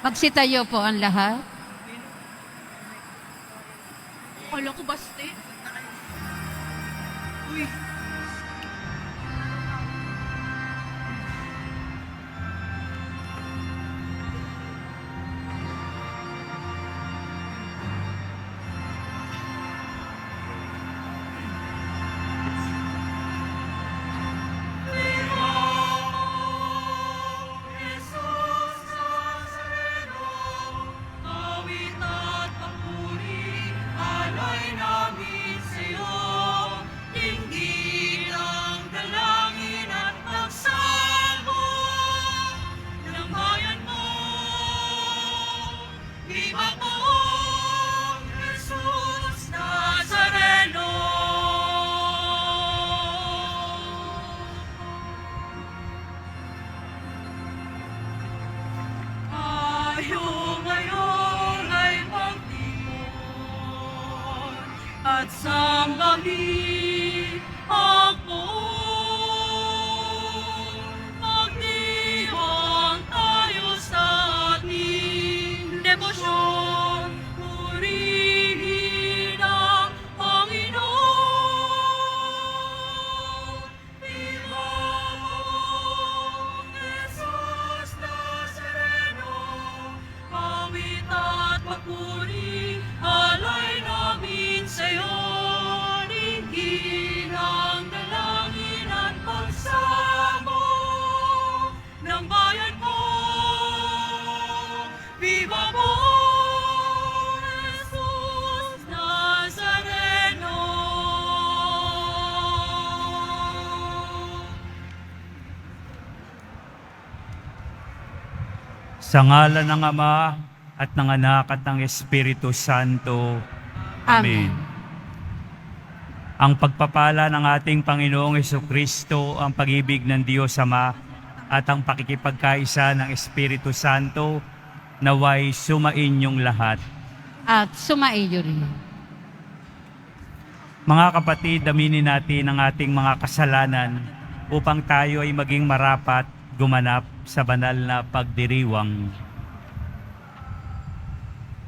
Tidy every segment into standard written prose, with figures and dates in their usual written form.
Magsitayo po ang lahat. Kala ko baste. Uy. At sambahin ako, magdiwang tayo sa ating debosyon, purihin ang Panginoon. Viva Jesus Nazareno, awit at papuri, alay namin sa'yo. Dinggin ang dalangin at pagsamo ng bayan ko. Viva po, Jesus Nazareno. Sa ngalan ng Ama at ng Anak at ng Espiritu Santo. Amen. Ang pagpapala ng ating Panginoong Hesukristo, ang pag-ibig ng Diyos Ama, at ang pakikipagkaisa ng Espiritu Santo, naway sumainyong lahat. At sumaiyo rin. Mga kapatid, aminin natin ang ating mga kasalanan upang tayo ay maging marapat gumanap sa banal na pagdiriwang.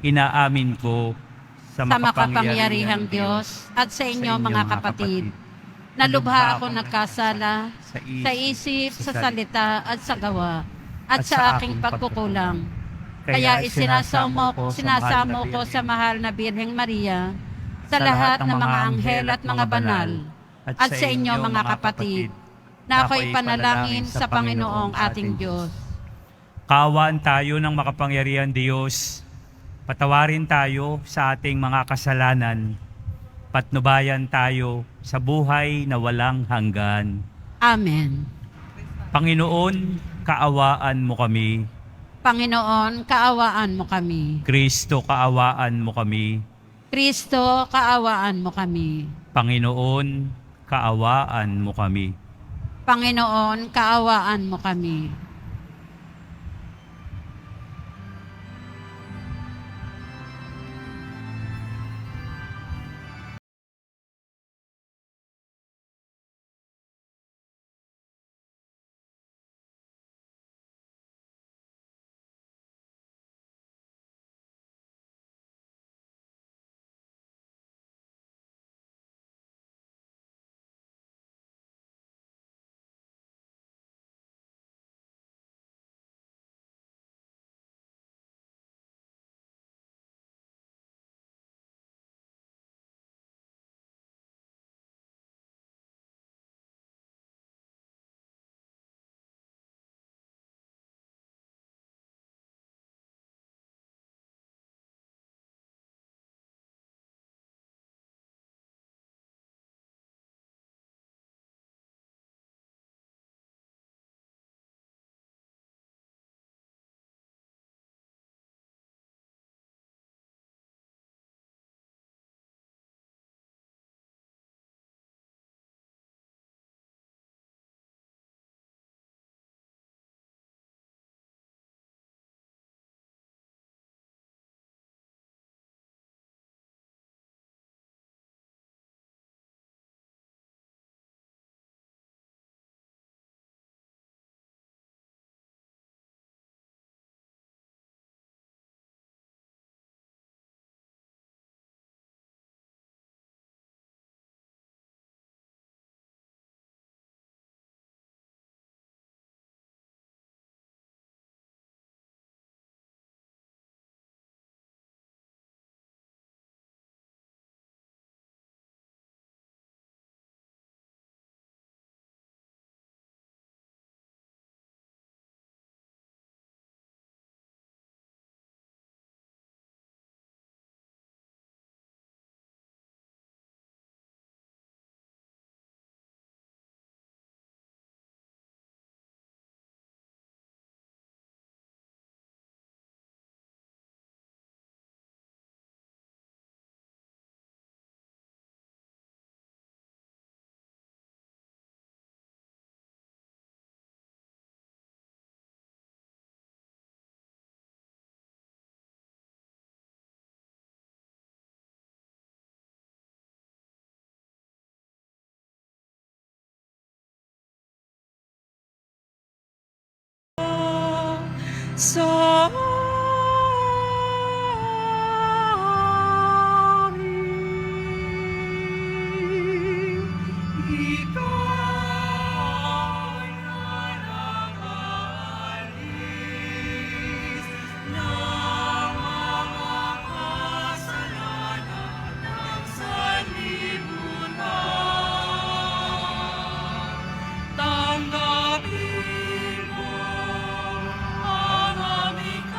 Inaamin ko sa Makapangyarihang Diyos at sa inyo mga kapatid, nalubha ako nagkasala sa isip, sa salita at sa gawa at sa aking pagkukulang. Kaya isinasamo ko sa mahal na Birheng Maria, sa lahat ng mga anghel at mga banal, at sa inyo mga kapatid, na ako'y panalangin sa Panginoong ating Diyos. Kaawaan tayo ng makapangyarihang Diyos. Patawarin tayo sa ating mga kasalanan. Patnubayan tayo sa buhay na walang hanggan. Amen. Panginoon, kaawaan mo kami. Panginoon, kaawaan mo kami. Kristo, kaawaan mo kami. Kristo, kaawaan mo kami. Panginoon, kaawaan mo kami. Panginoon, kaawaan mo kami. sa amin. Ikaw ay nanangalis ng mga kasalanan ng sanlibutan. Tanggapin mo ang aming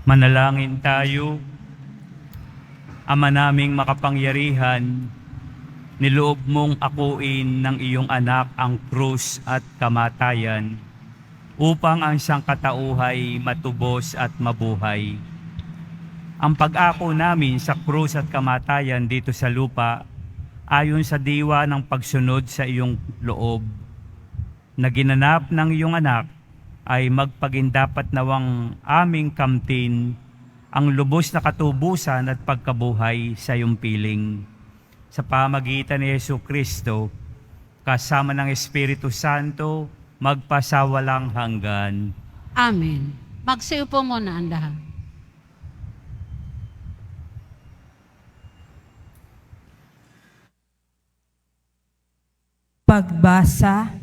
Manalangin tayo. Ama naming makapangyarihan, niloob mong akuin ng iyong anak ang krus at kamatayan upang ang sangkatauhay matubos at mabuhay. Ang pag-ako namin sa krus at kamatayan dito sa lupa ayon sa diwa ng pagsunod sa iyong loob na ginanap ng iyong anak ay magpagindapat nawang aming kamtin ang lubos na katubusan at pagkabuhay sa iyong piling. Sa pamagitan ni Jesucristo, kasama ng Espiritu Santo, magpasawalang hanggan. Amen. Magsiupo muna ang lahat. Pagbasa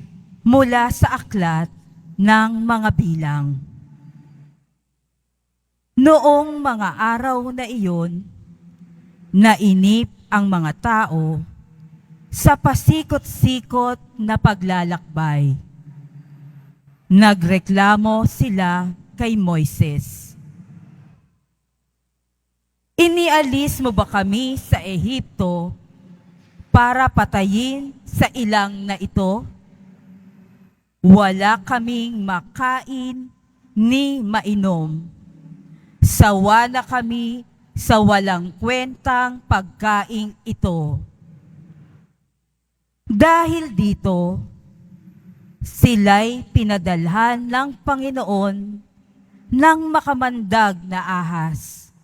mula sa aklat ng mga bilang. Noong mga araw na iyon, nainip ang mga tao sa pasikot-sikot na paglalakbay. Nagreklamo sila kay Moises. Inialis mo ba kami sa Ehipto para patayin sa ilang na ito? Wala kaming makain ni mainom. Sawa na kami sa walang kwentang pagkaing ito. Dahil dito, sila'y pinadalhan ng Panginoon ng makamandag na ahas.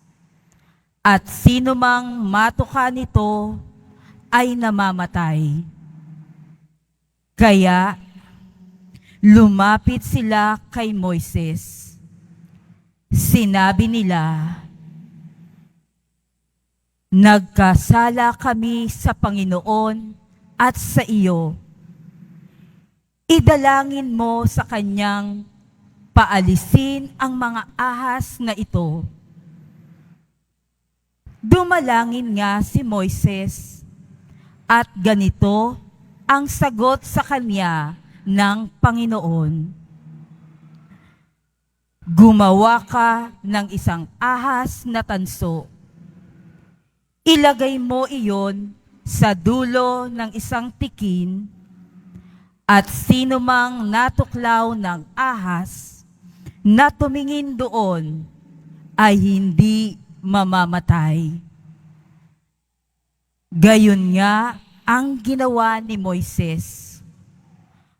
At sino mang matuka nito ay namamatay. Kaya, lumapit sila kay Moises. Sinabi nila, Nagkasala kami sa Panginoon at sa iyo. Idalangin mo sa kanyang paalisin ang mga ahas na ito. Dumalangin nga si Moises, at ganito ang sagot sa kanya ng Panginoon. Gumawa ka ng isang ahas na tanso. Ilagay mo iyon sa dulo ng isang tikin, at sino mang natuklaw ng ahas na tumingin doon ay hindi mamamatay. Gayon nga ang ginawa ni Moises.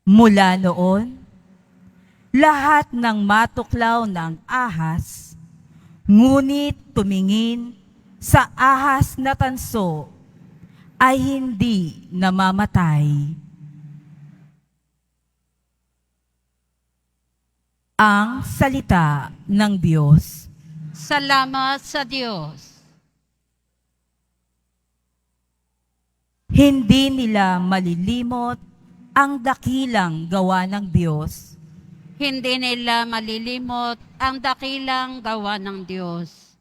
Mula noon, lahat ng matuklaw ng ahas, ngunit tumingin sa ahas na tanso, ay hindi namamatay. Ang salita ng Diyos. Salamat sa Diyos. Hindi nila malilimot ang dakilang gawa ng Diyos. Hindi nila malilimot ang dakilang gawa ng Diyos.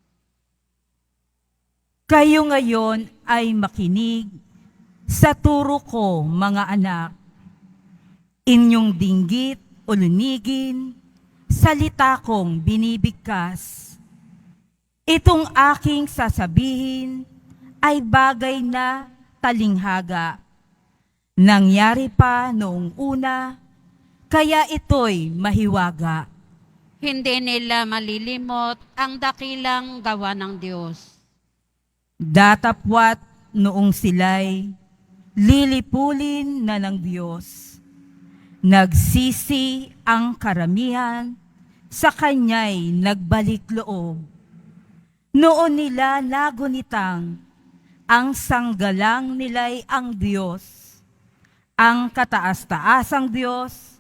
Kayo ngayon ay makinig sa turo ko, mga anak. Inyong dinggit o lunigin, salita kong binibigkas. Itong aking sasabihin ay bagay na talinghaga. Nangyari pa noong una, kaya ito'y mahiwaga. Hindi nila malilimot ang dakilang gawa ng Diyos. Datapwat noong sila'y lilipulin na ng Diyos. Nagsisi ang karamihan, sa Kanya'y nagbalik loob. Noon nila nagunitang, ang sanggalang nila'y ang Diyos. Ang kataas-taasang Diyos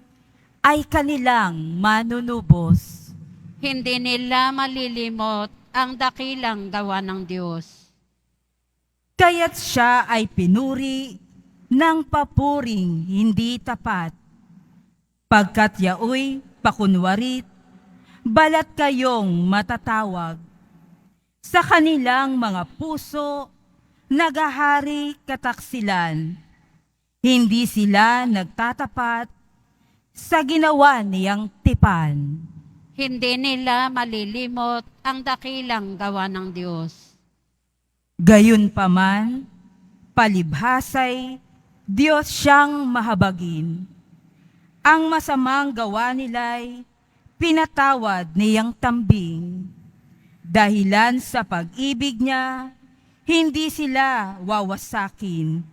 ay kanilang manunubos. Hindi nila malilimot ang dakilang gawa ng Diyos. Kaya't siya ay pinuri ng papuring hindi tapat. Pagkat yaoy pakunwarit, balat kayong matatawag. Sa kanilang mga puso, nagahari kataksilan. Hindi sila nagtatapat sa ginawa niyang tipan. Hindi nila malilimot ang dakilang gawa ng Diyos. Gayunpaman, palibhasay, Diyos siyang mahabagin. Ang masamang gawa nila'y pinatawad niyang tambing. Dahilan sa pag-ibig niya, hindi sila wawasakin.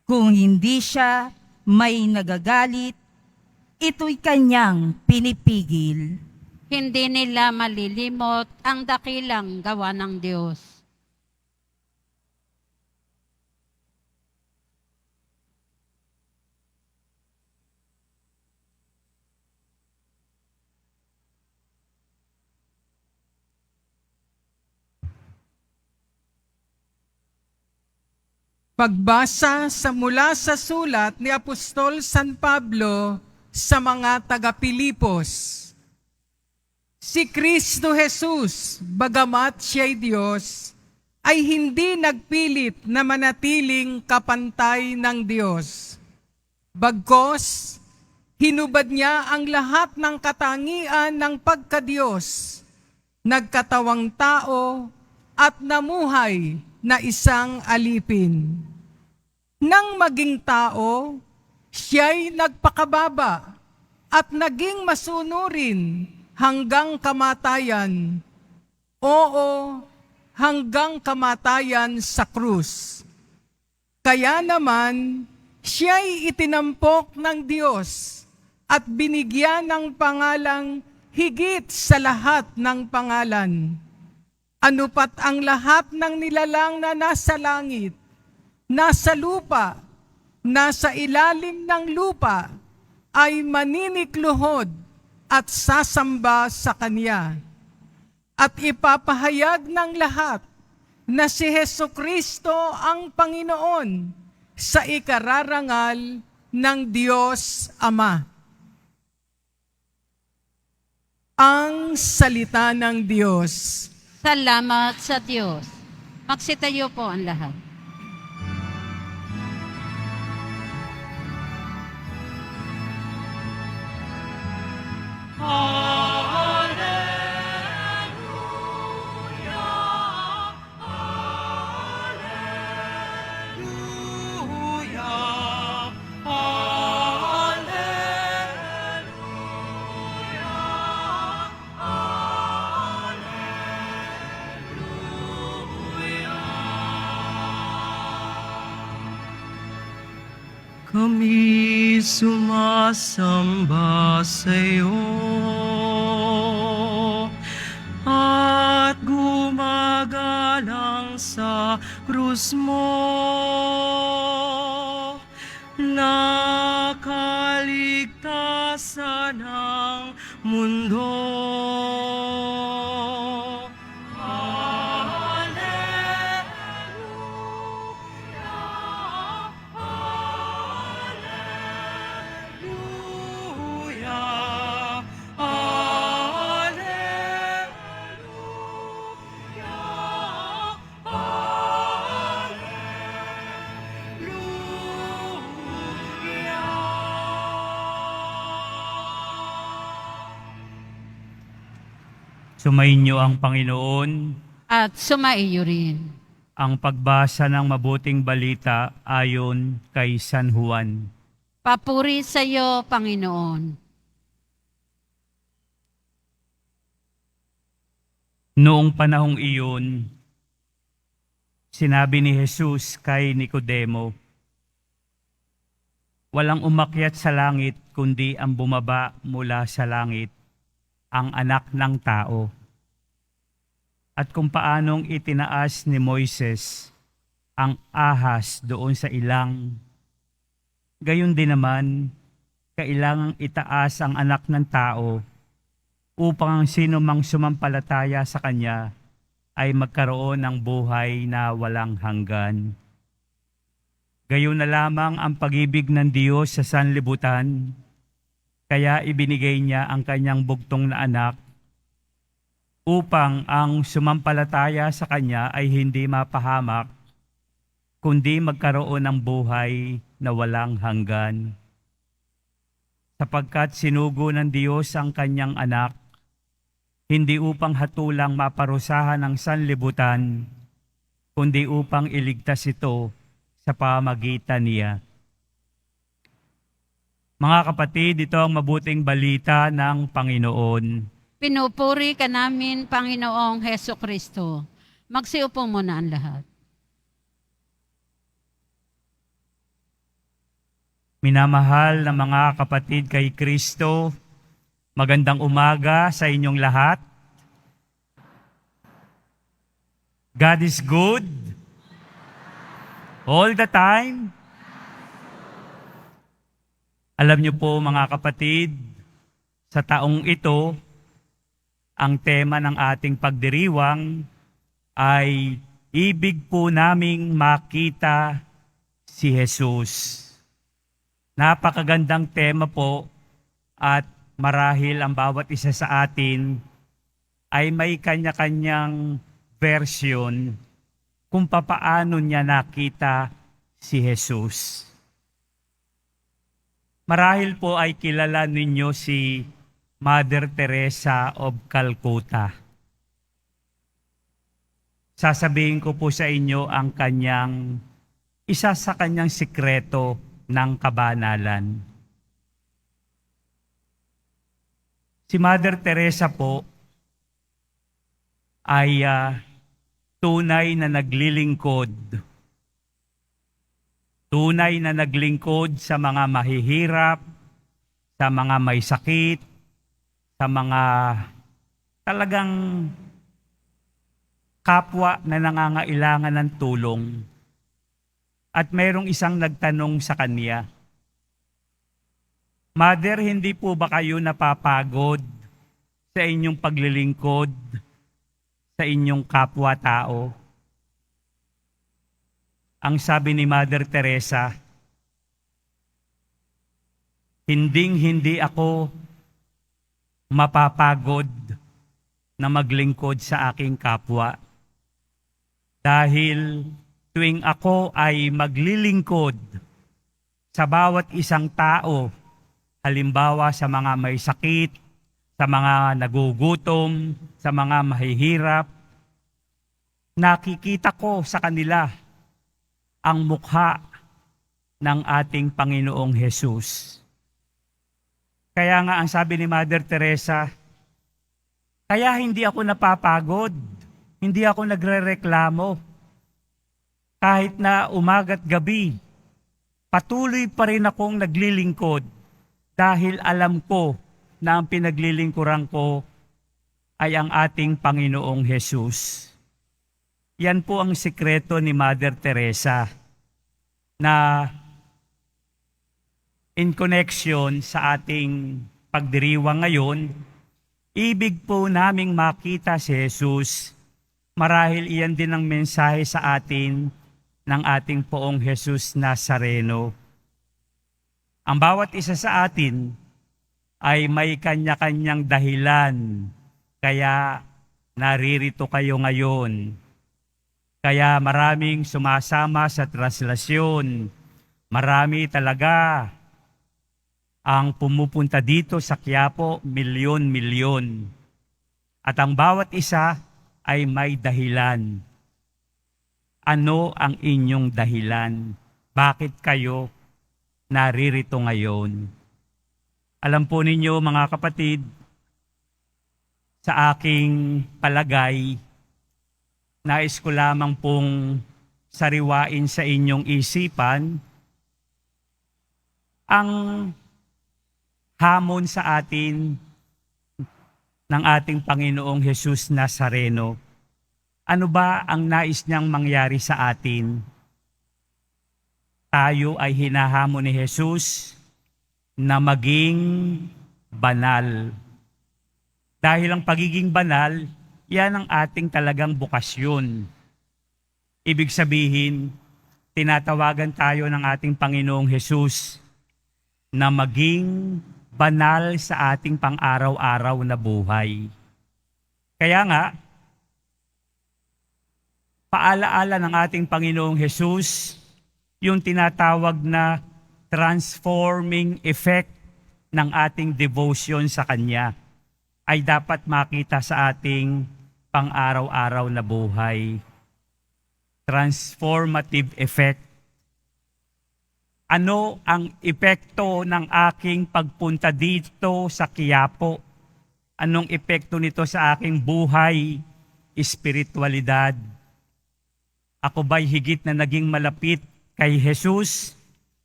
Kung hindi siya may nagagalit, ito'y kanyang pinipigil. Hindi nila malilimot ang dakilang gawa ng Diyos. Pagbasa sa mula sa sulat ni Apostol San Pablo sa mga taga-Pilipos. Si Kristo Jesus, bagamat siya'y Diyos, ay hindi nagpilit na manatiling kapantay ng Diyos. Bagkos, hinubad niya ang lahat ng katangian ng pagka-Diyos, nagkatawang tao at namuhay na isang alipin. Nang maging tao, siya'y nagpakababa at naging masunurin hanggang kamatayan. Oo, hanggang kamatayan sa krus. Kaya naman, siya'y itinampok ng Diyos at binigyan ng pangalang higit sa lahat ng pangalan. Ano pat ang lahat ng nilalang na nasa langit, nasa lupa, nasa ilalim ng lupa, ay maninikluhod at sasamba sa Kanya. At ipapahayag ng lahat na si Hesukristo ang Panginoon sa ikararangal ng Diyos Ama. Ang salita ng Diyos. Salamat sa Diyos. Magsitayo po ang lahat. Kami sumasamba sa iyo at gumagalang sa krus mo na kaligtasan ng mundo. Sumainyo ang Panginoon. At sumaiyo rin. Ang pagbasa ng mabuting balita ayon kay San Juan. Papuri sa iyo, Panginoon. Noong panahong iyon, sinabi ni Jesus kay Nicodemo, "Walang umakyat sa langit kundi ang bumaba mula sa langit, ang Anak ng Tao. At kung paanong itinaas ni Moises ang ahas doon sa ilang, gayon din naman, kailangang itaas ang Anak ng Tao upang ang sino mang sumampalataya sa Kanya ay magkaroon ng buhay na walang hanggan. Gayon na lamang ang pag-ibig ng Diyos sa sanlibutan, kaya ibinigay niya ang Kanyang bugtong na anak upang ang sumampalataya sa Kanya ay hindi mapahamak, kundi magkaroon ng buhay na walang hanggan. Sapagkat sinugo ng Diyos ang Kanyang anak, hindi upang hatulang maparusahan ang sanlibutan, kundi upang iligtas ito sa pamagitan niya." Mga kapatid, ito ang mabuting balita ng Panginoon. Pinupuri ka namin, Panginoong Hesukristo. Magsiupo muna ang lahat. Minamahal na mga kapatid kay Kristo, magandang umaga sa inyong lahat. God is good all the time. Alam niyo po mga kapatid, sa taong ito, ang tema ng ating pagdiriwang ay ibig po naming makita si Jesus. Napakagandang tema po at marahil ang bawat isa sa atin ay may kanya-kanyang version kung papaano niya nakita si Jesus. Marahil po ay kilala ninyo si Mother Teresa of Calcutta. Sasabihin ko po sa inyo ang isa sa kanyang sikreto ng kabanalan. Si Mother Teresa po ay tunay na naglilingkod. Tunay na naglingkod sa mga mahihirap, sa mga may sakit, sa mga talagang kapwa na nangangailangan ng tulong. At mayroong isang nagtanong sa kanya, "Mother, hindi po ba kayo napapagod sa inyong paglilingkod sa inyong kapwa-tao?" ang sabi ni Mother Teresa, hindi ako mapapagod na maglingkod sa aking kapwa. Dahil tuwing ako ay maglilingkod sa bawat isang tao, halimbawa sa mga may sakit, sa mga nagugutom, sa mga mahihirap, nakikita ko sa kanila ang mukha ng ating Panginoong Hesus. Kaya nga ang sabi ni Mother Teresa, kaya hindi ako napapagod, hindi ako nagrereklamo. Kahit na umaga't gabi, patuloy pa rin akong naglilingkod dahil alam ko na ang pinaglilingkuran ko ay ang ating Panginoong Hesus. Yan po ang sikreto ni Mother Teresa na in connection sa ating pagdiriwang ngayon, ibig po naming makita si Jesus. Marahil iyan din ang mensahe sa atin ng ating Poong Jesus Nazareno. Ang bawat isa sa atin ay may kanya-kanyang dahilan, kaya naririto kayo ngayon. Kaya maraming sumasama sa traslasyon. Marami talaga ang pumupunta dito sa Quiapo, milyon-milyon. At ang bawat isa ay may dahilan. Ano ang inyong dahilan? Bakit kayo naririto ngayon? Alam po ninyo mga kapatid, sa aking palagay, nais ko lamang pong sariwain sa inyong isipan ang hamon sa atin ng ating Panginoong Jesus Nazareno. Ano ba ang nais niyang mangyari sa atin? Tayo ay hinahamon ni Jesus na maging banal. Dahil ang pagiging banal, yan ang ating talagang bukasyon. Ibig sabihin, tinatawagan tayo ng ating Panginoong Jesus na maging banal sa ating pang-araw-araw na buhay. Kaya nga, paalaala ng ating Panginoong Jesus, yung tinatawag na transforming effect ng ating devotion sa Kanya ay dapat makita sa ating pang-araw-araw na buhay. Transformative effect. Ano ang epekto ng aking pagpunta dito sa Quiapo? Anong epekto nito sa aking buhay, espiritualidad? Ako ba'y higit na naging malapit kay Jesus?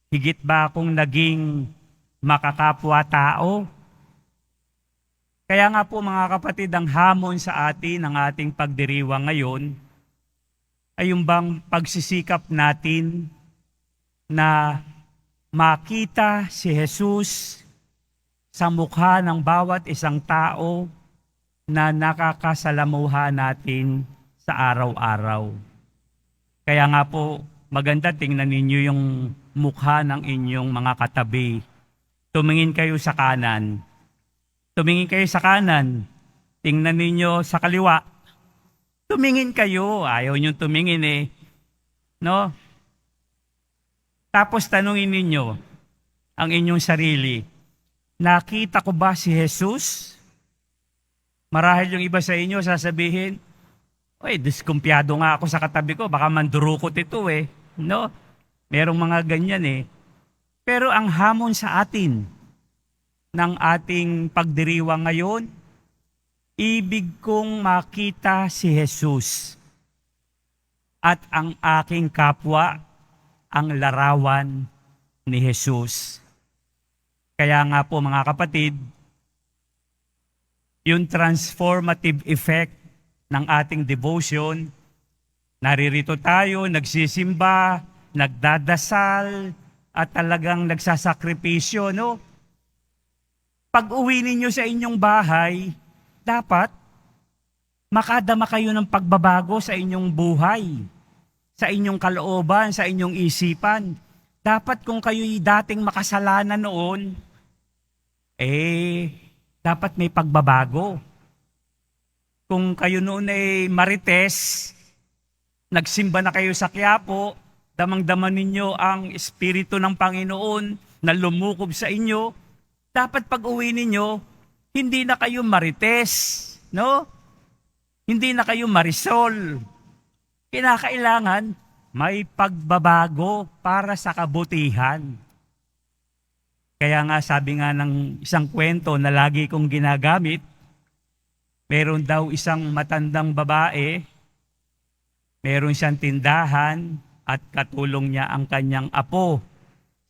Higit ba akong naging makakapwa-tao? Kaya nga po mga kapatid, ang hamon sa atin, ng ating pagdiriwang ngayon, ay yung bang pagsisikap natin na makita si Jesus sa mukha ng bawat isang tao na nakakasalamuha natin sa araw-araw. Kaya nga po, maganda tingnan ninyo yung mukha ng inyong mga katabi. Tumingin kayo sa kanan. Tumingin kayo sa kanan. Tingnan ninyo sa kaliwa. Tumingin kayo. Ayaw nyo tumingin eh. No? Tapos tanungin ninyo ang inyong sarili, nakita ko ba si Jesus? Marahil yung iba sa inyo sasabihin, oy, diskumpiyado nga ako sa katabi ko, baka mandurukot ito eh. No? Merong mga ganyan eh. Pero ang hamon sa atin ng ating pagdiriwang ngayon, ibig kong makita si Jesus at ang aking kapwa ang larawan ni Jesus. Kaya nga po mga kapatid, yung transformative effect ng ating devotion, naririto tayo, nagsisimba, nagdadasal, at talagang nagsasakripisyo, no? Pag uwi ninyo sa inyong bahay, dapat makadama kayo ng pagbabago sa inyong buhay. sa inyong kalooban, sa inyong isipan. Dapat kung kayo'y dating makasalanan noon, dapat may pagbabago. Kung kayo noon ay marites, nagsimba na kayo sa Quiapo, damang-daman ninyo ang Espiritu ng Panginoon na lumukob sa inyo, dapat pag-uwi ninyo, hindi na kayo marites, no? Hindi na kayo marisol. Kinakailangan may pagbabago para sa kabutihan. Kaya nga sabi nga ng isang kwento na lagi kong ginagamit, meron daw isang matandang babae, meron siyang tindahan at katulong niya ang kanyang apo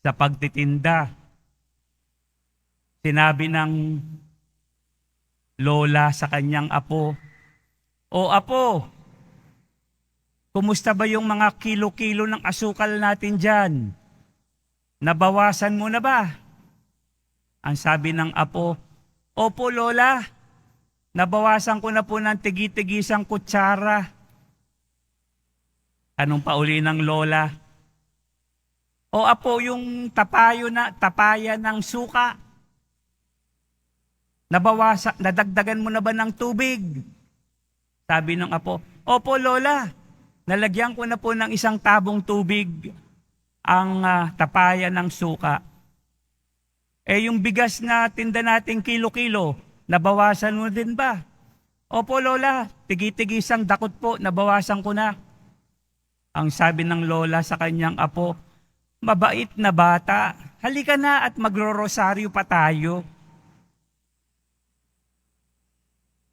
sa pagtitinda. Sinabi ng lola sa kanyang apo, "O apo, kumusta ba yung mga kilo-kilo ng asukal natin dyan? Nabawasan mo na ba?" Ang sabi ng apo, "Opo lola, nabawasan ko na po ng tigi-tigisang kutsara." Anong pauli ng lola? "O apo, yung tapayan ng suka, nadagdagan mo na ba ng tubig?" Sabi ng apo, "Opo lola, nalagyan ko na po ng isang tabong tubig ang tapayan ng suka." Yung bigas na tinda nating kilo-kilo, nabawasan mo din ba? "Opo lola, tigi-tigisang dakot po, nabawasan ko na." Ang sabi ng lola sa kanyang apo, "Mabait na bata, halika na at magro-rosaryo pa tayo."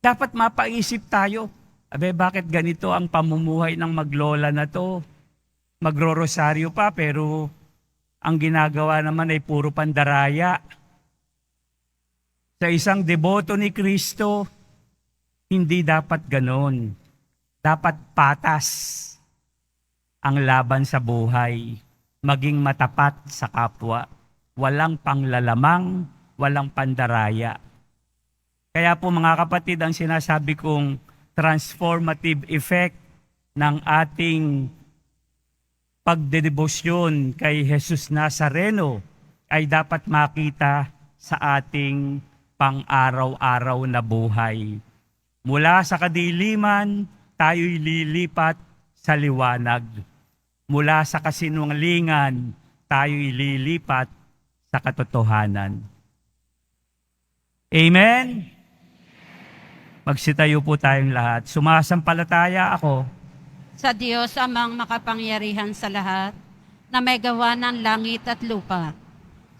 Dapat mapaisip tayo, bakit ganito ang pamumuhay ng maglola na to? Magro-rosaryo pa pero ang ginagawa naman ay puro pandaraya. Sa isang deboto ni Kristo, hindi dapat ganon. Dapat patas ang laban sa buhay. Maging matapat sa kapwa. Walang panglalamang, walang pandaraya. Kaya po mga kapatid, ang sinasabi kong transformative effect ng ating pagdedebosyon kay Jesus Nazareno ay dapat makita sa ating pang-araw-araw na buhay. Mula sa kadiliman, tayo'y lilipat sa liwanag. Mula sa kasinungalingan, tayo'y lilipat sa katotohanan. Amen? Magsitayo po tayong lahat. Sumasampalataya ako Sa Diyos amang makapangyarihan sa lahat, na may gawa ng langit at lupa.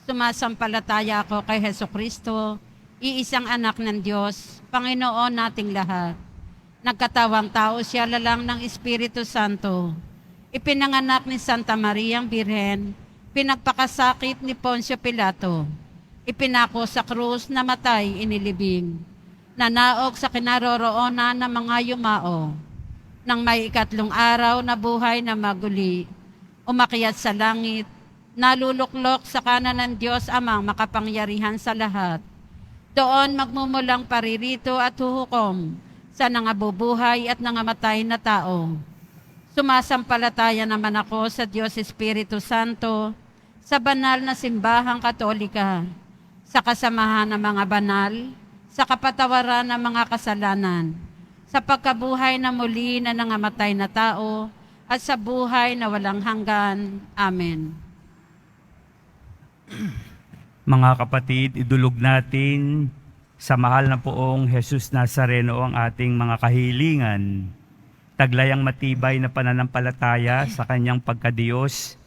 Sumasampalataya ako kay Hesukristo, iisang anak ng Diyos, Panginoon nating lahat. Nagkatawang tao siya lalang ng Espiritu Santo. Ipinanganak ni Santa Mariang Birhen, pinagpakasakit ni Poncio Pilato. Ipinako sa krus, namatay, inilibing. Nanaog sa kinaroroonan ng mga yumao. Nang may ikatlong araw na buhay na maguli, umakyat sa langit, naluluklok sa kanan ng Diyos amang makapangyarihan sa lahat. Doon magmumulang paririto at huhukom sa nangabubuhay at nangamatay na tao. Sumasampalataya naman ako sa Diyos Espiritu Santo, sa banal na simbahang katolika, sa kasamahan ng mga banal, sa kapatawaran ng mga kasalanan, sa pagkabuhay na muli na nangamatay na tao, at sa buhay na walang hanggan. Amen. Mga kapatid, idulog natin sa mahal na poong Jesus Nazareno ang ating mga kahilingan. Taglayang matibay na pananampalataya sa kanyang pagkadiyos,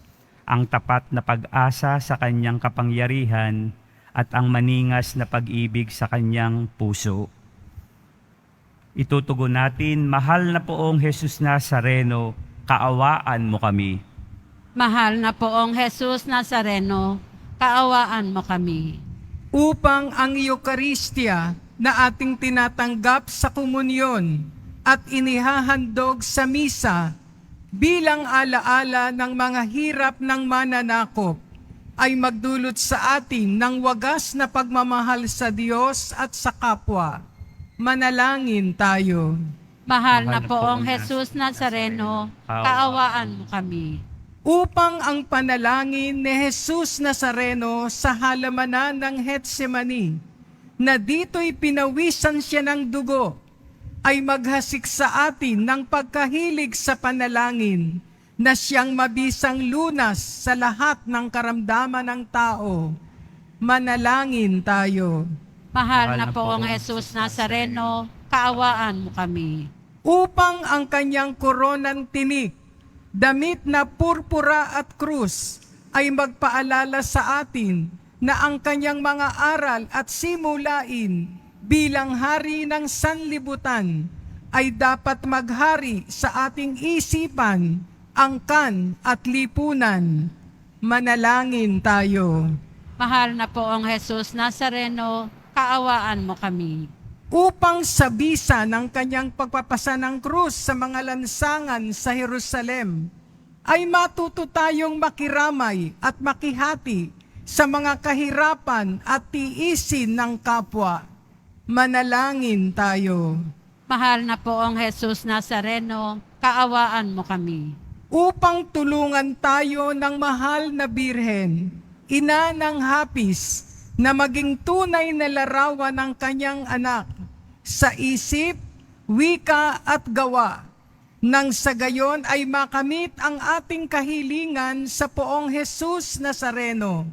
ang tapat na pag-asa sa kanyang kapangyarihan, at ang maningas na pag-ibig sa kanyang puso. Itutugon natin, mahal na poong Jesus Nazareno, kaawaan mo kami. Mahal na poong Jesus Nazareno, kaawaan mo kami. Upang ang Eucharistia na ating tinatanggap sa komunyon at inihahandog sa misa bilang alaala ng mga hirap ng mananakop ay magdulot sa atin ng wagas na pagmamahal sa Diyos at sa kapwa. Manalangin tayo. Mahal na poong Jesus Nazareno, kaawaan mo kami. Upang ang panalangin ni Jesus Nazareno sa halamanan ng Getsemani, na dito'y pinawisan siya ng dugo, ay maghasik sa atin ng pagkahilig sa panalangin, na siyang mabisang lunas sa lahat ng karamdaman ng tao. Manalangin tayo. Mahal na poong Jesus Nazareno, kaawaan mo kami. Upang ang kanyang koronang tinik, damit na purpura at krus, ay magpaalala sa atin na ang kanyang mga aral at simulain bilang hari ng sanlibutan ay dapat maghari sa ating isipan, angkan at lipunan. Manalangin tayo. Mahal na poong Jesus Nazareno, kaawaan mo kami. Upang sa bisa ng kanyang pagpapasa ng krus sa mga lansangan sa Jerusalem, ay matuto tayong makiramay at makihati sa mga kahirapan at tiisin ng kapwa. Manalangin tayo. Mahal na poong Jesus Nazareno, kaawaan mo kami. Upang tulungan tayo ng mahal na Birhen, ina ng hapis, na maging tunay na larawan ng kanyang anak sa isip, wika at gawa, nang sa gayon ay makamit ang ating kahilingan sa poong Jesus Nazareno.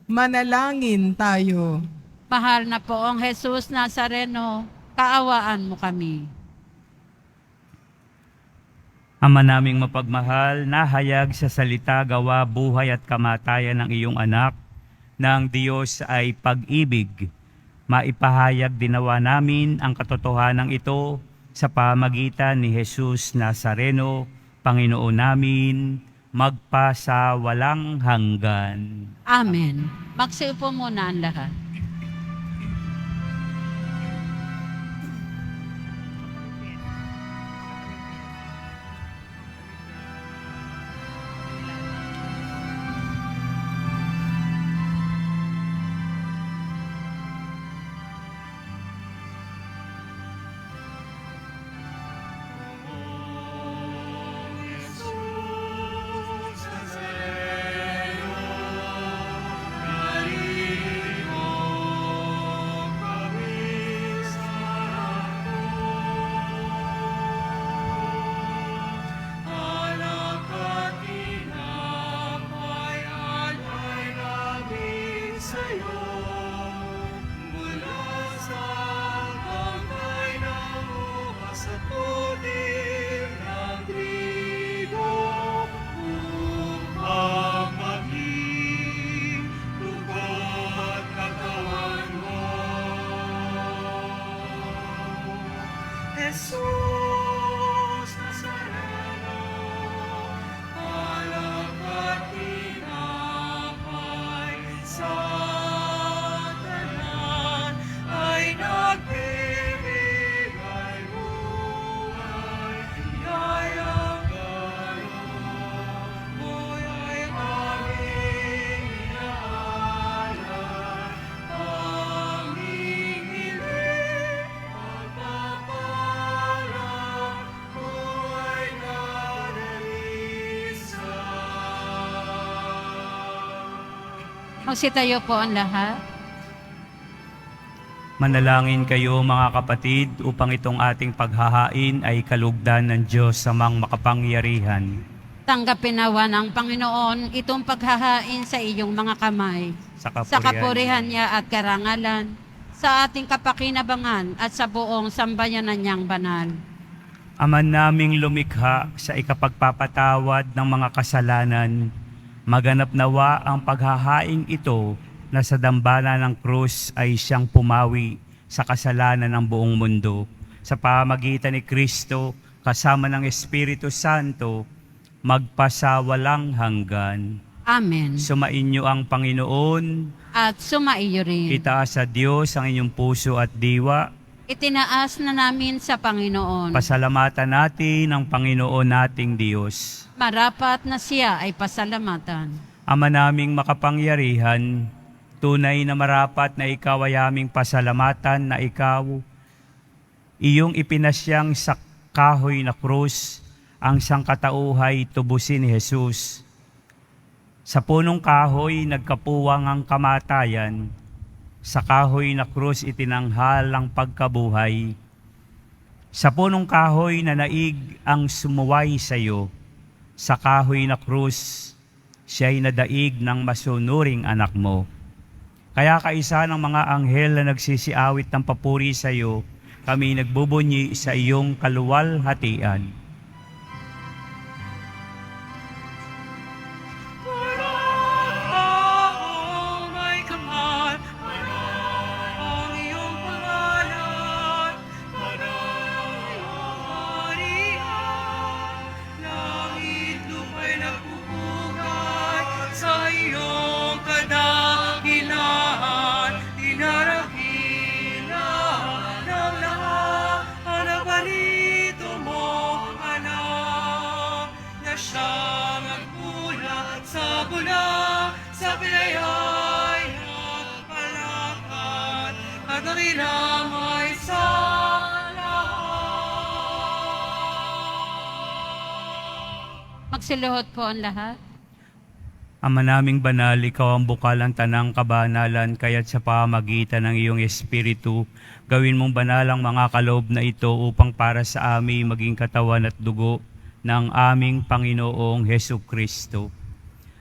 Manalangin tayo. Mahal na poong Jesus Nazareno, kaawaan mo kami. Ama naming mapagmahal, nahayag sa salita, gawa, buhay at kamatayan ng iyong anak, na ang Diyos ay pag-ibig. Maipahayag dinawa namin ang katotohanan ito sa pamagitan ni Jesus Nazareno, Panginoon namin, magpasa walang hanggan. Amen. Magsiupo muna ang lahat. Jesus Nazareno, alak at tinapay sa tanan ay nagbibigay buhay. Yayang galong mo'y aming inaalay, aming hiling pagpapala mo'y naralisa. Magsitayo po ang lahat. Manalangin kayo mga kapatid upang itong ating paghahain ay kalugdan ng Diyos sa mang makapangyarihan. Tanggapin nawa ng Panginoon itong paghahain sa iyong mga kamay, sa kapurihan niya at karangalan, sa ating kapakinabangan at sa buong sambayanan niyang banal. Ama naming lumikha sa ikapagpapatawad ng mga kasalanan, maganap nawa ang paghahaing ito na sa dambana ng krus ay siyang pumawi sa kasalanan ng buong mundo. Sa pamagitan ni Kristo, kasama ng Espiritu Santo, magpasawalang hanggan. Amen. Sumainyo ang Panginoon, At sumaiyo rin. itaas sa Diyos ang inyong puso at diwa. Itinaas na namin sa Panginoon. Pasalamatan natin ang Panginoon nating Diyos. Marapat na siya ay pasalamatan. Ama naming makapangyarihan, tunay na marapat na ikaw ay aming pasalamatan na ikaw, iyong ipinasyang kahoy na krus, ang sangkatauhay tubusin ni Jesus. Sa punong kahoy nagkapuwang ang kamatayan, sa kahoy na krus itinanghal ang pagkabuhay. Sa punong kahoy na naig ang sumuway sa iyo, sa kahoy na krus, siya'y nadaig ng masunuring anak mo. Kaya kaisa ng mga anghel na nagsisiawit ng papuri sa iyo, kami nagbubunyi sa iyong kaluwalhatian. Ang may kamay, ang iyong pangalan, Maria, langit lupa'y nagpupugay sa iyong kadakilaan, dinarakilan ng lahat ang nabalito mo, anak, na siyang nagbulat sa bula, sa pinayayang palakad, at nakilamay sa lahat. Magsiluhod po ang lahat. Ama naming banal, ikaw ang bukal ng tanang kabanalan, kaya't sa pamagitan ng iyong Espiritu, gawin mong banal ang mga kaloob na ito upang para sa amin maging katawan at dugo ng aming Panginoong Hesukristo.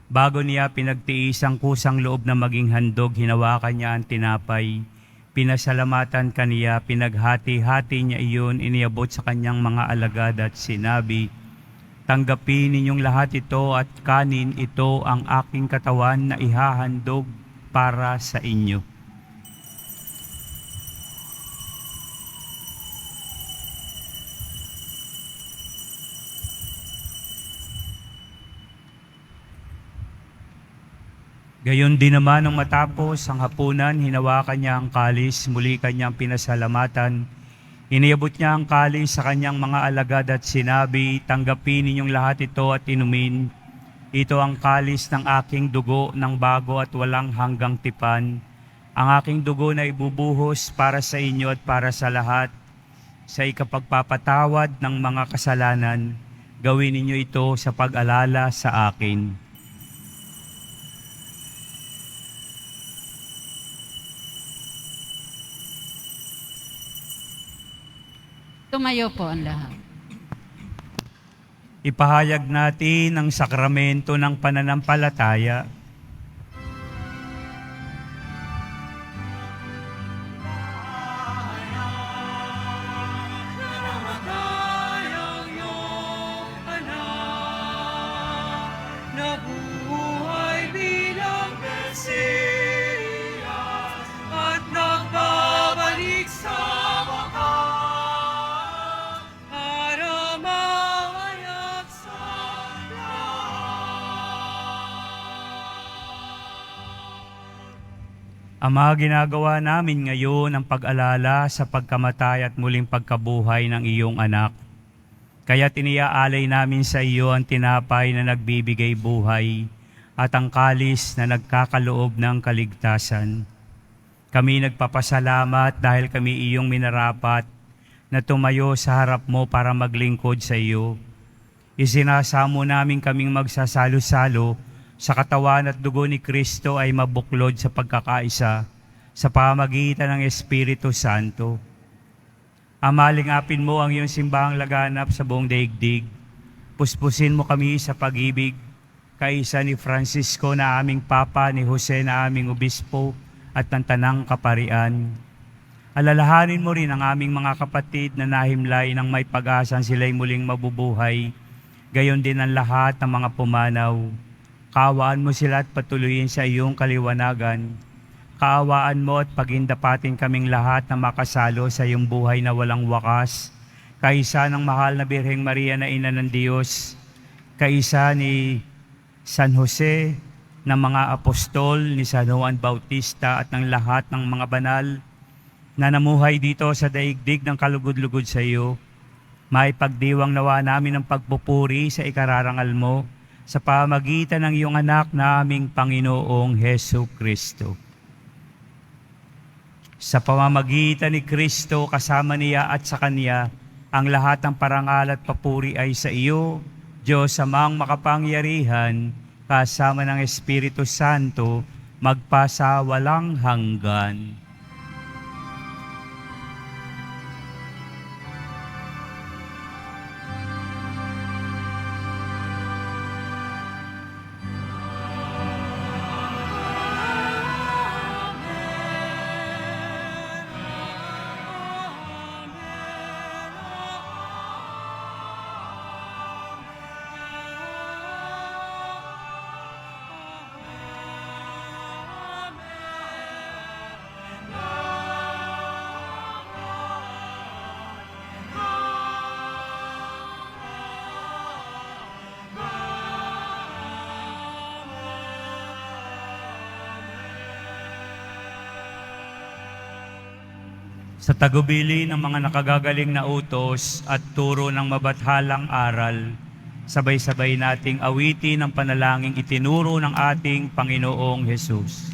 Bago niya pinagtiis ang kusang loob na maging handog, hinawakan niya ang tinapay. Pinasalamatan kaniya, pinaghati-hati niya iyon, iniabot sa kanyang mga alagad at sinabi, "Tanggapin ninyong lahat ito at kanin, ito ang aking katawan na ihahandog para sa inyo." Gayon din naman nang matapos ang hapunan, hinawakan niya ang kalis, muli kanyang pinasalamatan. Iniabot niya ang kalis sa kanyang mga alagad at sinabi, "Tanggapin ninyong lahat ito at inumin. Ito ang kalis ng aking dugo ng bago at walang hanggang tipan. Ang aking dugo na ibubuhos para sa inyo at para sa lahat. Sa ikapagpapatawad ng mga kasalanan, gawin ninyo ito sa pag-alala sa akin." Tumayo po ang lahat. Ipahayag natin ang sakramento ng pananampalataya. Namatay ang iyong anak, nabuhay bilang Mesiyas, at nagbabalik sa wakas para mangayag sa Ama, ginagawa namin ngayon ang pag-alala sa pagkamatay at muling pagkabuhay ng iyong anak. Kaya tiniaalay namin sa iyo ang tinapay na nagbibigay buhay at ang kalis na nagkakaloob ng kaligtasan. Kami nagpapasalamat dahil kami iyong minarapat na tumayo sa harap mo para maglingkod sa iyo. Isinasamo namin kaming magsasalo-salo sa katawan at dugo ni Kristo ay mabuklod sa pagkakaisa sa pamagitan ng Espiritu Santo. Ama, lingapin mo ang iyong simbahang laganap sa buong daigdig. Puspusin mo kami sa pag-ibig, kaisa ni Francisco na aming Papa, ni Jose na aming Obispo, at ng Tanang Kaparian. Alalahanin mo rin ang aming mga kapatid na nahimlay ng may pag-asang sila'y muling mabubuhay, gayon din ang lahat ng mga pumanaw. Kaawaan mo sila at patuloyin sa iyong kaliwanagan. Kaawaan mo at pagindapatin kaming lahat na makasalo sa iyong buhay na walang wakas, kaisa ng mahal na Birheng Maria na Ina ng Diyos, kaisa ni San Jose, ng mga apostol, ni San Juan Bautista at ng lahat ng mga banal na namuhay dito sa daigdig ng kalugod-lugod sa iyo. May pagdiwang nawa namin ng pagpupuri sa ikararangal mo sa pamagitan ng iyong anak na aming Panginoong Hesu Kristo. Sa pamamagitan ni Kristo, kasama niya at sa Kanya, Ang lahat ng parangal at papuri ay sa iyo, Diyos amang makapangyarihan, kasama ng Espiritu Santo, magpasa walang hanggan. Sa tagubili ng mga nakagagaling na utos at turo ng mabathalang aral, sabay-sabay nating awitin ang panalangin itinuro ng ating Panginoong Hesus.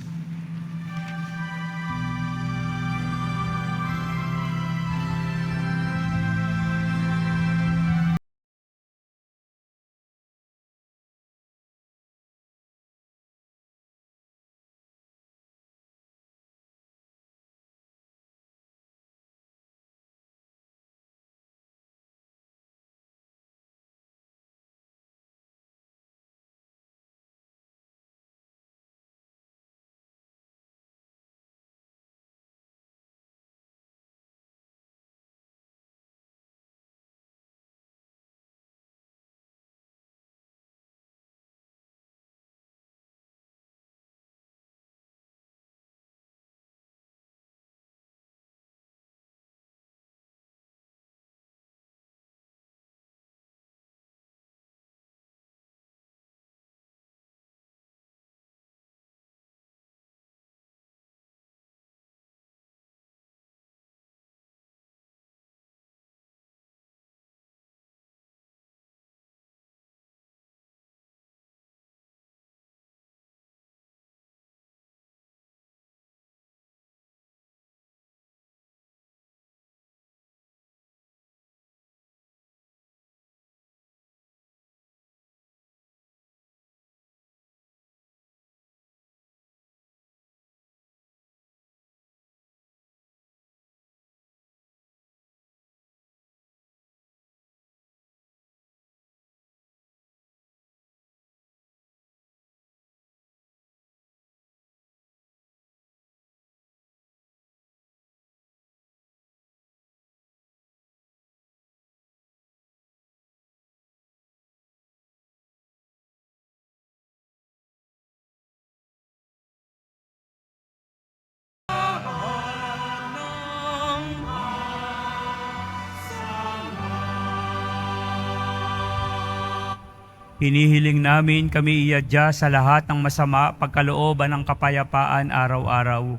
Hinihiling namin kami iadya sa lahat ng masama, pagkalooban ng kapayapaan araw-araw.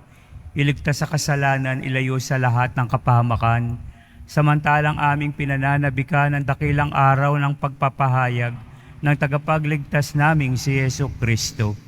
Iligtas sa kasalanan, ilayo sa lahat ng kapahamakan. Samantalang aming pinananabikan ng dakilang araw ng pagpapahayag ng tagapagligtas naming si Yesu Kristo.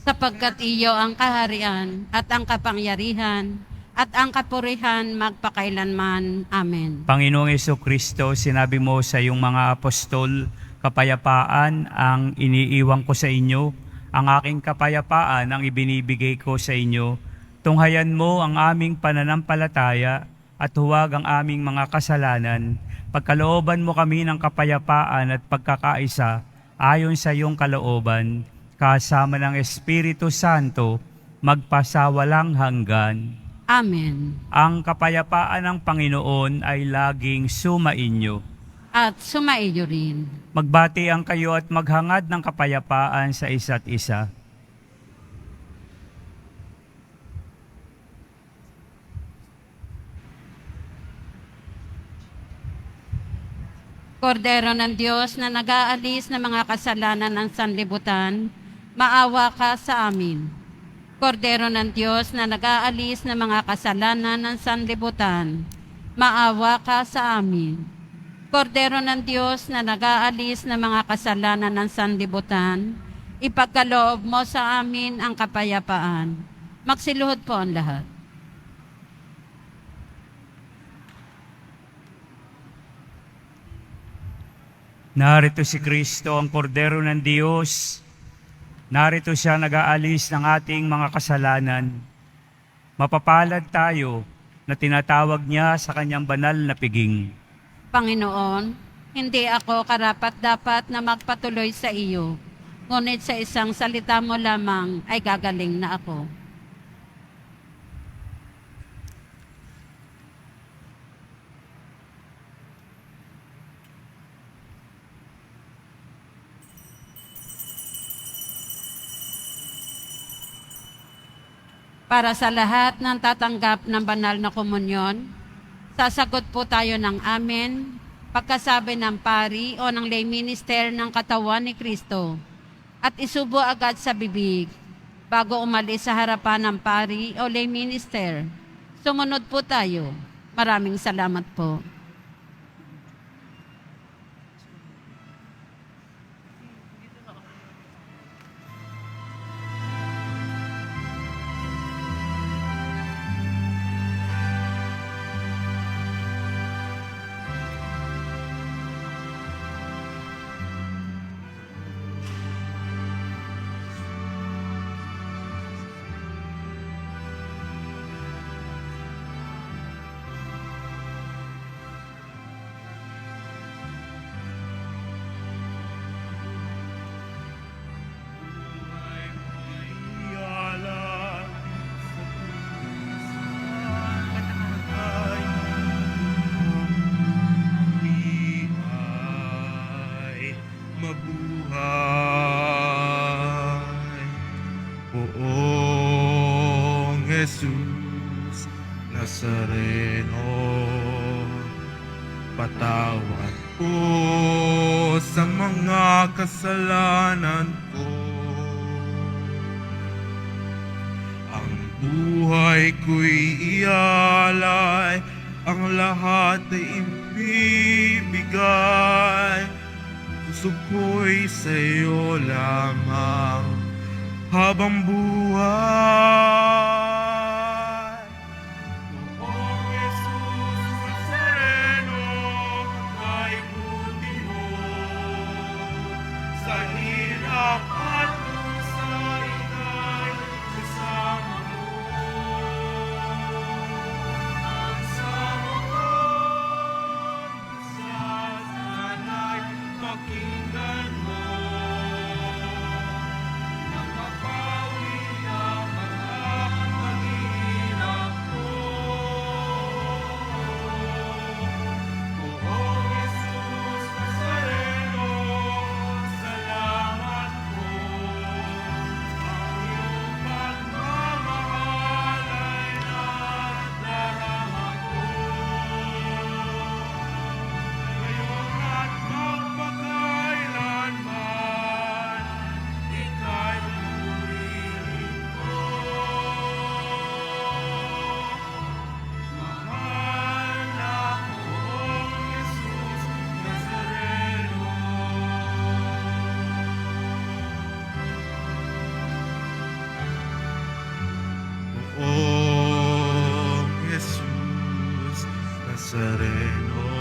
Sapagkat iyo ang kaharian at ang kapangyarihan at ang kapurihan magpakailanman. Amen. Panginoong Yesu Kristo, sinabi mo sa iyong mga apostol, kapayapaan ang iniiwan ko sa inyo, ang aking kapayapaan ang ibinibigay ko sa inyo. Tunghayan mo ang aming pananampalataya at huwag ang aming mga kasalanan. Pagkalooban mo kami ng kapayapaan at pagkakaisa ayon sa iyong kalooban, kasama ng Espiritu Santo, magpasawalang hanggan. Amen. Ang kapayapaan ng Panginoon ay laging sumainyo. At sumaiyo rin. Magbati ang kayo at maghangad ng kapayapaan sa isa't isa. Kordero ng Diyos na nag-aalis ng mga kasalanan ng sanlibutan, maawa ka sa amin. Kordero ng Diyos na nag-aalis ng mga kasalanan ng sanlibutan, maawa ka sa amin. Kordero ng Diyos na nag-aalis ng mga kasalanan ng sanlibutan, ipagkaloob mo sa amin ang kapayapaan. Magsiluhod po ang lahat. Narito si Kristo, ang kordero ng Diyos. Narito siya nag-aalis ng ating mga kasalanan. Mapapalad tayo na tinatawag niya sa kanyang banal na piging. Panginoon, hindi ako karapat-dapat na magpatuloy sa iyo, ngunit sa isang salita mo lamang ay gagaling na ako. Para sa lahat ng tatanggap ng banal na komunyon, sasagot po tayo ng amen pagkasabi ng pari o ng lay minister ng katawan ni Kristo at isubo agad sa bibig bago umalis sa harapan ng pari o lay minister. Sumunod po tayo. Maraming salamat po. Poong Jesus Nazareno, patawad po sa mga kasalanan ko. Ang buhay ko'y ialay, ang lahat ay ibibigay. Puso ko'y sa'yo lamang habang buhay. Poong Jesus Nazareno, kay buti mo, sa hirap at sa ikay, kasama mo. Ang sama ko, sa sana'y pakinggan mo. Poong Jesus Nazareno,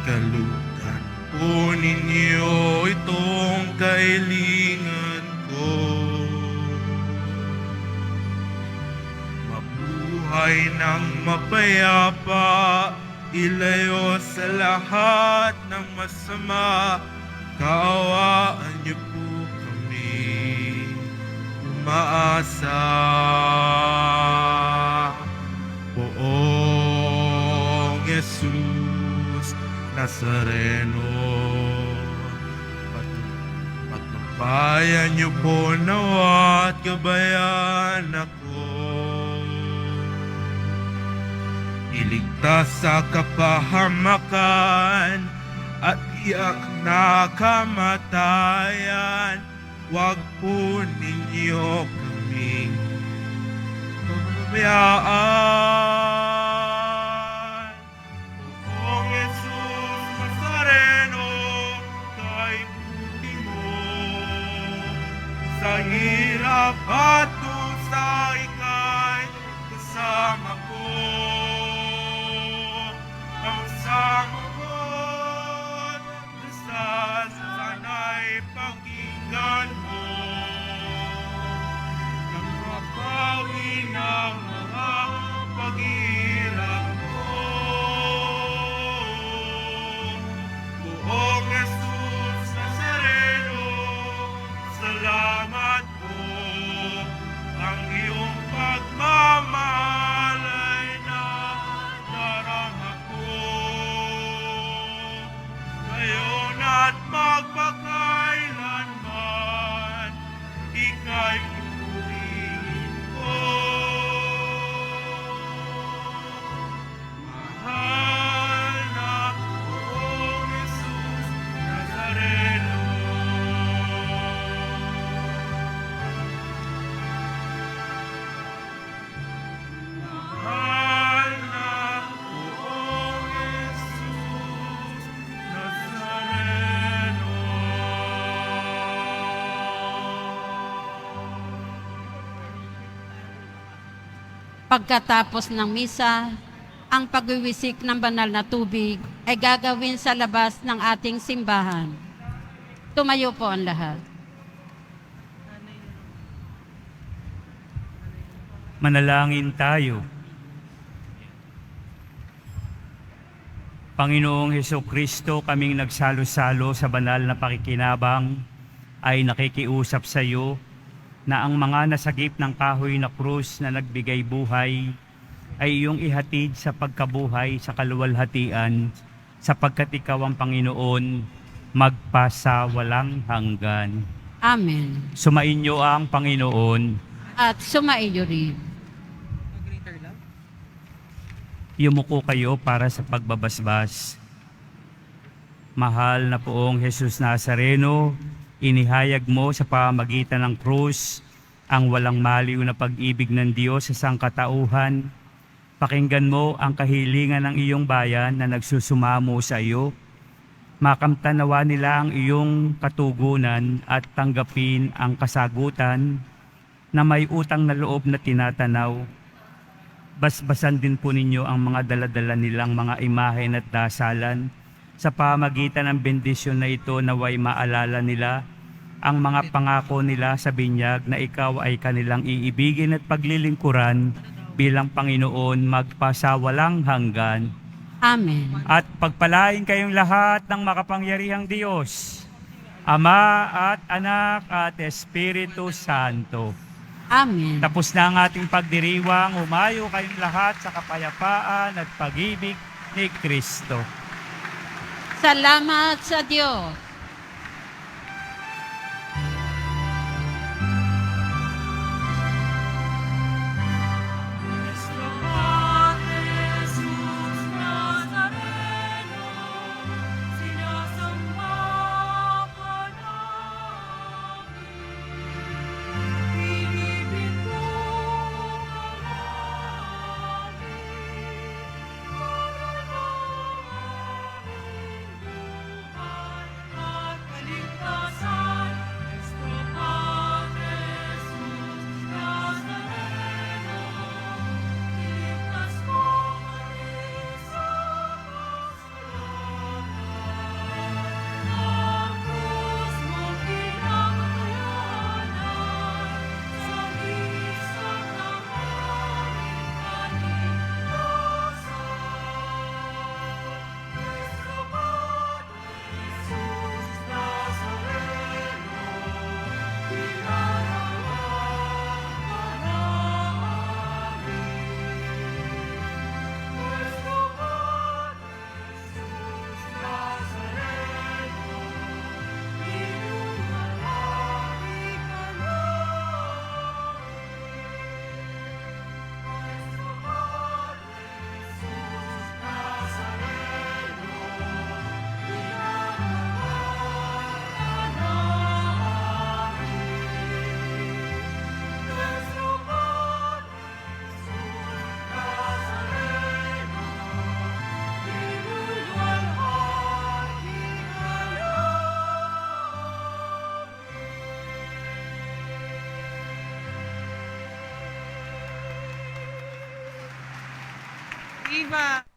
kalutan po ninyo itong kailingan ko. Mabuhay ng mapayapa, ilayo sa lahat ng masama, kaawaan niyo po kami umaasa. Poong Jesus Nazareno, patnubayan niyo po nawa at gabayan ako. Iligtas sa kapahamakan at iyak na kamatayan. Huwag po ninyo kaming pabayaan. Poong Jesus Nazareno, kay buti mo, sa hirap at dusa ika'y kasama ko. Ang sama ko't Pagkatapos ng misa, ang pagwiwisik ng banal na tubig ay gagawin sa labas ng ating simbahan. Tumayo po ang lahat. Manalangin tayo. Panginoong Hesukristo, kaming nagsalo-salo sa banal na pakikinabang ay nakikiusap sa iyo na ang mga nasagip ng kahoy na krus na nagbigay buhay ay iyong ihatid sa pagkabuhay sa kaluwalhatian sapagkat ikaw ang Panginoon magpasawalang hanggan. Amen. Sumainyo ang Panginoon. At sumaiyo rin. Yumuko kayo para sa pagbabasbas. Mahal na poong Jesus Nazareno, inihayag mo sa pamamagitan ng krus ang walang maliw na pag-ibig ng Diyos sa sangkatauhan. Pakinggan mo ang kahilingan ng iyong bayan na nagsusumamo sa iyo. Makamtanawa nila ang iyong katugunan at tanggapin ang kasagutan na may utang na loob na tinatanaw. Basbasan din po ninyo ang mga daladala nilang mga imahen at dasalan. Sa pamagitan ng bendisyon na ito, naway maalala nila ang mga pangako nila sa binyag na ikaw ay kanilang iibigin at paglilingkuran bilang Panginoon magpasawalang hanggan. Amen. At pagpalain kayong lahat ng makapangyarihang Diyos, Ama at Anak at Espiritu Santo. Amen. Tapos na ang ating pagdiriwang, humayo kayong lahat sa kapayapaan at pag-ibig ni Kristo. Salamat sa Diyos. Nuestro Padre Jesús Nazareno, sinasamba ka namin. Pinipit mo ka namin, para at kaligtasan. Nuestro Padre Jesus Nazareno, iligtas mo kami sa kasalanan. Ang krus mo pinagkayanan, sa isang ng aming kaligtasan. Nuestro Padre Jesus Nazareno, pinaralan ka namin. Nuestro Padre Jesus Nazareno, inuwalhati ka namin. Nuestro Padre Jesus Nazareno, Viva!